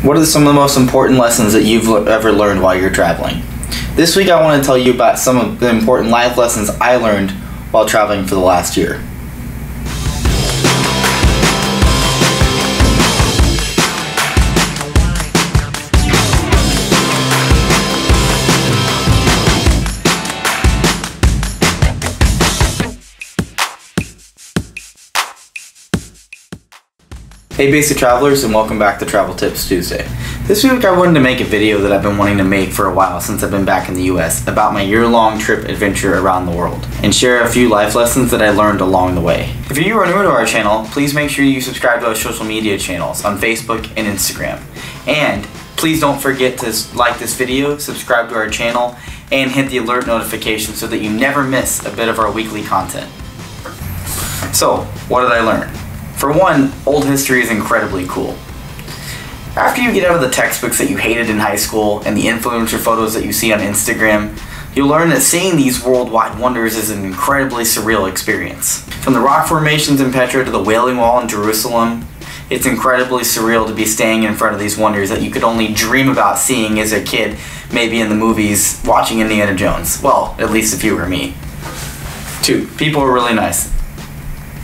What are some of the most important lessons that you've ever learned while you're traveling? This week I want to tell you about some of the important life lessons I learned while traveling for the last year. Hey Basic Travelers, and welcome back to Travel Tips Tuesday. This week I wanted to make a video that I've been wanting to make for a while since I've been back in the US about my year-long trip adventure around the world and share a few life lessons that I learned along the way. If you are new to our channel, please make sure you subscribe to our social media channels on Facebook and Instagram. And please don't forget to like this video, subscribe to our channel, and hit the alert notification so that you never miss a bit of our weekly content. So, what did I learn? For one, old history is incredibly cool. After you get out of the textbooks that you hated in high school and the influencer photos that you see on Instagram, you'll learn that seeing these worldwide wonders is an incredibly surreal experience. From the rock formations in Petra to the Wailing Wall in Jerusalem, it's incredibly surreal to be standing in front of these wonders that you could only dream about seeing as a kid, maybe in the movies, watching Indiana Jones. Well, at least if you were me. 2, people are really nice.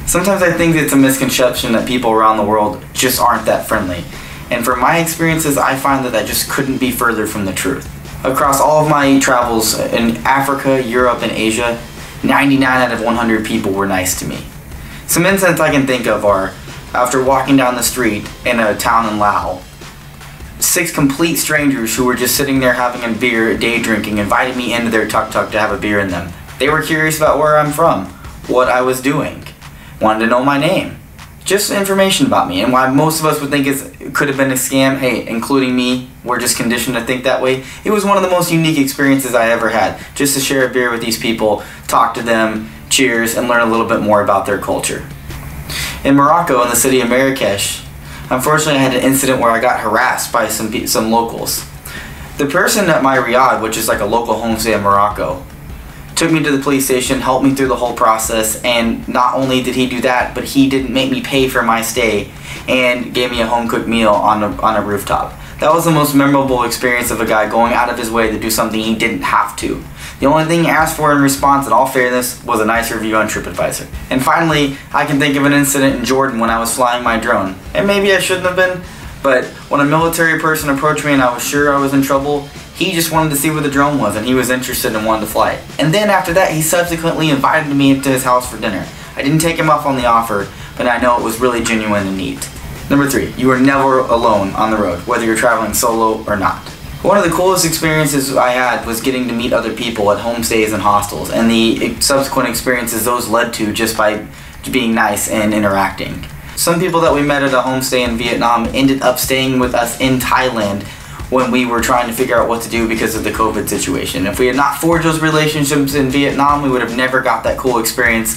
Sometimes I think it's a misconception that people around the world just aren't that friendly. And from my experiences, I find that just couldn't be further from the truth. Across all of my travels in Africa, Europe, and Asia, 99 out of 100 people were nice to me. Some incidents I can think of are, after walking down the street in a town in Laos, 6 complete strangers who were just sitting there having a beer, day drinking, invited me into their tuk-tuk to have a beer in them. They were curious about where I'm from, what I was doing, wanted to know my name, just information about me, and why most of us would think it could have been a scam. Hey, including me, we're just conditioned to think that way. It was one of the most unique experiences I ever had, just to share a beer with these people, talk to them, cheers, and learn a little bit more about their culture. In Morocco, in the city of Marrakesh, unfortunately I had an incident where I got harassed by some locals. The person at my riad, which is like a local homestay in Morocco, took me to the police station, helped me through the whole process, and not only did he do that, but he didn't make me pay for my stay and gave me a home-cooked meal on a rooftop. That was the most memorable experience of a guy going out of his way to do something he didn't have to. The only thing he asked for in response, in all fairness, was a nice review on TripAdvisor. And finally, I can think of an incident in Jordan when I was flying my drone. And maybe I shouldn't have been, but when a military person approached me and I was sure I was in trouble, he just wanted to see where the drone was, and he was interested and wanted to fly it. And then after that, he subsequently invited me into his house for dinner. I didn't take him up on the offer, but I know it was really genuine and neat. Number 3, you are never alone on the road, whether you're traveling solo or not. One of the coolest experiences I had was getting to meet other people at homestays and hostels, and the subsequent experiences those led to just by being nice and interacting. Some people that we met at a homestay in Vietnam ended up staying with us in Thailand when we were trying to figure out what to do because of the COVID situation. If we had not forged those relationships in Vietnam, we would have never got that cool experience.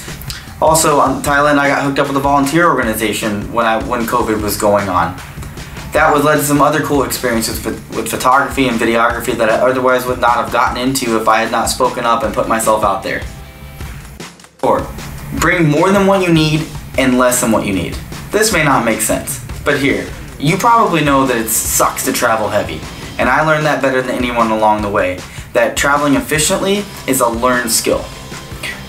Also, in Thailand, I got hooked up with a volunteer organization when COVID was going on. That would lead to some other cool experiences with photography and videography that I otherwise would not have gotten into if I had not spoken up and put myself out there. 4, bring more than what you need and less than what you need. This may not make sense, but here, you probably know that it sucks to travel heavy, and I learned that better than anyone along the way, that traveling efficiently is a learned skill.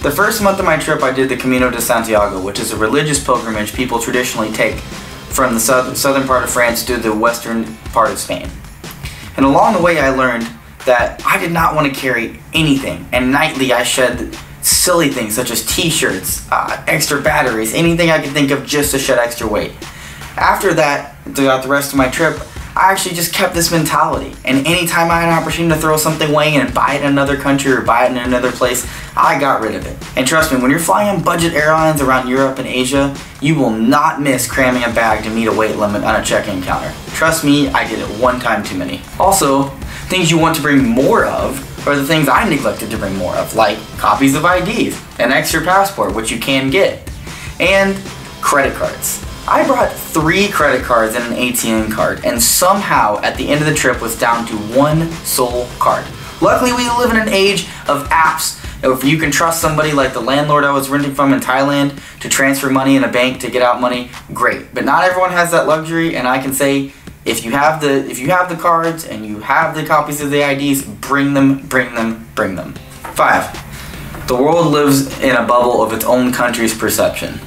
The first month of my trip I did the Camino de Santiago, which is a religious pilgrimage people traditionally take from the southern part of France to the western part of Spain. And along the way I learned that I did not want to carry anything, and nightly I shed silly things such as t-shirts, extra batteries, anything I could think of just to shed extra weight. After that, throughout the rest of my trip, I actually just kept this mentality, and anytime I had an opportunity to throw something away and buy it in another country or buy it in another place, I got rid of it. And trust me, when you're flying on budget airlines around Europe and Asia, you will not miss cramming a bag to meet a weight limit on a check-in counter. Trust me, I did it one time too many. Also, things you want to bring more of are the things I neglected to bring more of, like copies of IDs, an extra passport, which you can get, and credit cards. I brought 3 credit cards and an ATM card, and somehow at the end of the trip was down to 1 sole card. Luckily, we live in an age of apps. If you can trust somebody like the landlord I was renting from in Thailand to transfer money in a bank to get out money, great. But not everyone has that luxury, and I can say If you have the cards and you have the copies of the IDs, bring them. 5. The world lives in a bubble of its own country's perception.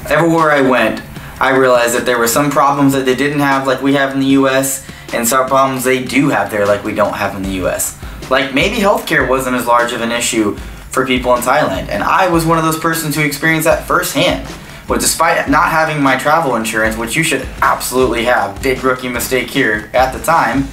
Everywhere I went, I realized that there were some problems that they didn't have like we have in the US, and some problems they do have there like we don't have in the US. Like maybe healthcare wasn't as large of an issue for people in Thailand, and I was one of those persons who experienced that firsthand. But despite not having my travel insurance, which you should absolutely have, big rookie mistake here, at the time,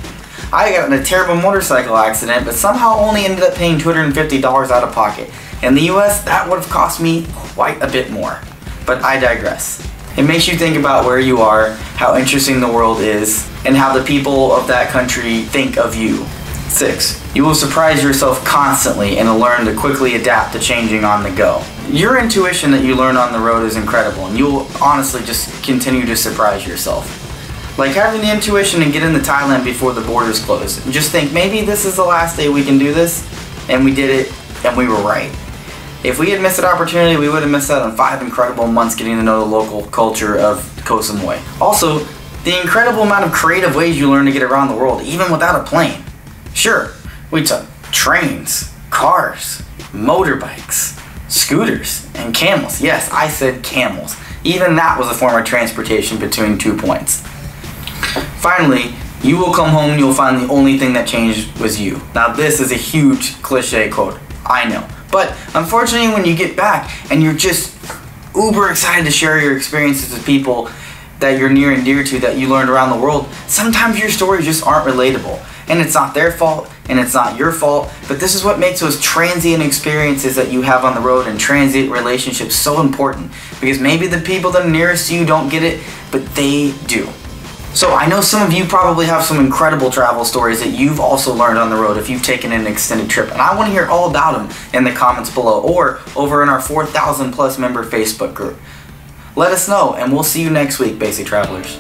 I got in a terrible motorcycle accident, but somehow only ended up paying $250 out of pocket. In the US, that would have cost me quite a bit more. But I digress. It makes you think about where you are, how interesting the world is, and how the people of that country think of you. 6. You will surprise yourself constantly and learn to quickly adapt to changing on the go. Your intuition that you learn on the road is incredible, and you'll honestly just continue to surprise yourself. Like having the intuition to get into Thailand before the borders close. And just think, maybe this is the last day we can do this, and we did it, and we were right. If we had missed that opportunity, we would have missed out on 5 incredible months getting to know the local culture of Koh Samui. Also, the incredible amount of creative ways you learn to get around the world, even without a plane. Sure, we took trains, cars, motorbikes, scooters, and camels. Yes, I said camels. Even that was a form of transportation between 2 points. Finally, you will come home and you'll find the only thing that changed was you. Now this is a huge cliche quote, I know. But unfortunately when you get back and you're just uber excited to share your experiences with people that you're near and dear to that you learned around the world, sometimes your stories just aren't relatable. And it's not their fault, and it's not your fault, but this is what makes those transient experiences that you have on the road and transient relationships so important. Because maybe the people that are nearest to you don't get it, but they do. So I know some of you probably have some incredible travel stories that you've also learned on the road if you've taken an extended trip. And I want to hear all about them in the comments below or over in our 4,000+ member Facebook group. Let us know, and we'll see you next week, Basic Travelers.